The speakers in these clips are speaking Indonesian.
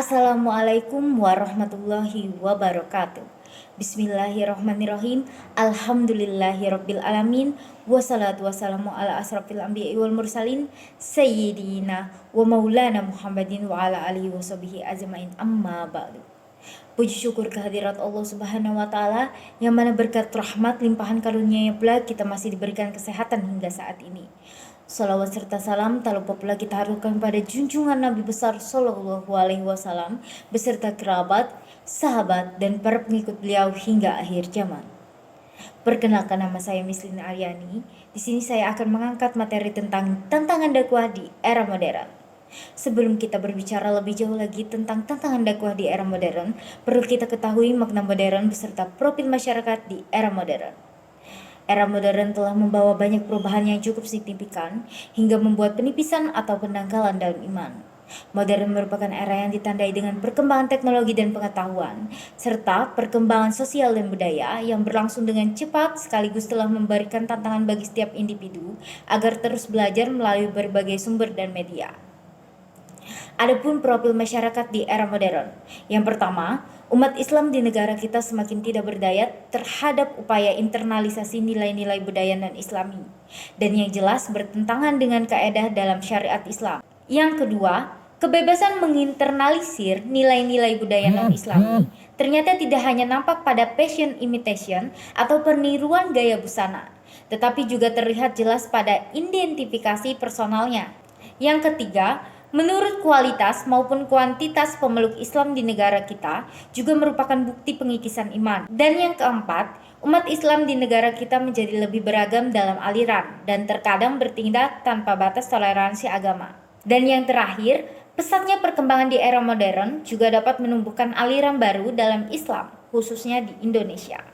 Assalamualaikum warahmatullahi wabarakatuh. Bismillahirrahmanirrahim. Alhamdulillahirrabbilalamin. Wassalatu wassalamu ala asrafil anbiya'i wal mursalin Sayyidina wa maulana Muhammadin wa ala alihi wa sahbihi ajmain, amma ba'du. Puji syukur kehadirat Allah subhanahu wa ta'ala, yang mana berkat rahmat limpahan karunia-Nya pula kita masih diberikan kesehatan hingga saat ini. Salawat serta salam tak lupa pula kita haturkan pada junjungan Nabi besar Sallallahu Alaihi Wasallam beserta kerabat, sahabat, dan para pengikut beliau hingga akhir zaman. Perkenalkan, nama saya Mislina Aryani. Di sini saya akan mengangkat materi tentang tantangan dakwah di era modern. Sebelum kita berbicara lebih jauh lagi tentang tantangan dakwah di era modern, perlu kita ketahui makna modern beserta profil masyarakat di era modern. Era modern telah membawa banyak perubahan yang cukup signifikan hingga membuat penipisan atau pendangkalan dalam iman. Modern merupakan era yang ditandai dengan perkembangan teknologi dan pengetahuan, serta perkembangan sosial dan budaya yang berlangsung dengan cepat sekaligus telah memberikan tantangan bagi setiap individu agar terus belajar melalui berbagai sumber dan media. Adapun profil masyarakat di era modern. Yang pertama, umat Islam di negara kita semakin tidak berdaya terhadap upaya internalisasi nilai-nilai budaya non-Islami, dan yang jelas bertentangan dengan kaedah dalam syariat Islam. Yang kedua, kebebasan menginternalisir nilai-nilai budaya non-Islami ternyata tidak hanya nampak pada fashion imitation atau peniruan gaya busana, tetapi juga terlihat jelas pada identifikasi personalnya. Yang ketiga, menurut kualitas maupun kuantitas pemeluk Islam di negara kita juga merupakan bukti pengikisan iman. Dan yang keempat, umat Islam di negara kita menjadi lebih beragam dalam aliran dan terkadang bertindak tanpa batas toleransi agama. Dan yang terakhir, pesatnya perkembangan di era modern juga dapat menumbuhkan aliran baru dalam Islam, khususnya di Indonesia.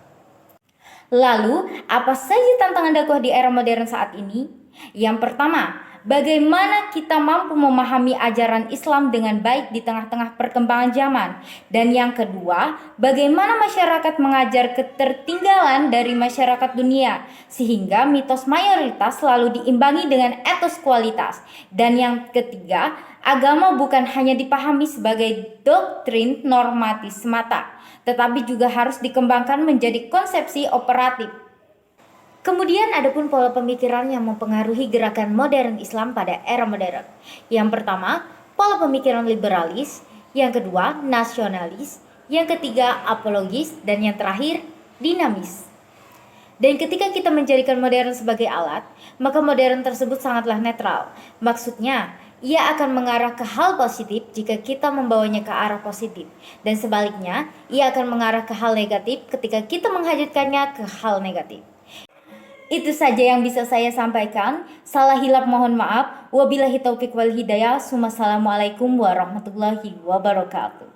Lalu, apa saja tantangan dakwah di era modern saat ini? Yang pertama, bagaimana kita mampu memahami ajaran Islam dengan baik di tengah-tengah perkembangan zaman? Dan yang kedua, bagaimana masyarakat mengajar ketertinggalan dari masyarakat dunia sehingga mitos mayoritas selalu diimbangi dengan etos kualitas? Dan yang ketiga, agama bukan hanya dipahami sebagai doktrin normatif semata, tetapi juga harus dikembangkan menjadi konsepsi operatif. Kemudian ada pun pola pemikiran yang mempengaruhi gerakan modern Islam pada era modern. Yang pertama, pola pemikiran liberalis, yang kedua, nasionalis, yang ketiga, apologis, dan yang terakhir, dinamis. Dan ketika kita menjadikan modern sebagai alat, maka modern tersebut sangatlah netral. Maksudnya, ia akan mengarah ke hal positif jika kita membawanya ke arah positif. Dan sebaliknya, ia akan mengarah ke hal negatif ketika kita menghajatkannya ke hal negatif. Itu saja yang bisa saya sampaikan. Salah hilap mohon maaf. Wabillahi taufiq wal hidayah. Assalamualaikum warahmatullahi wabarakatuh.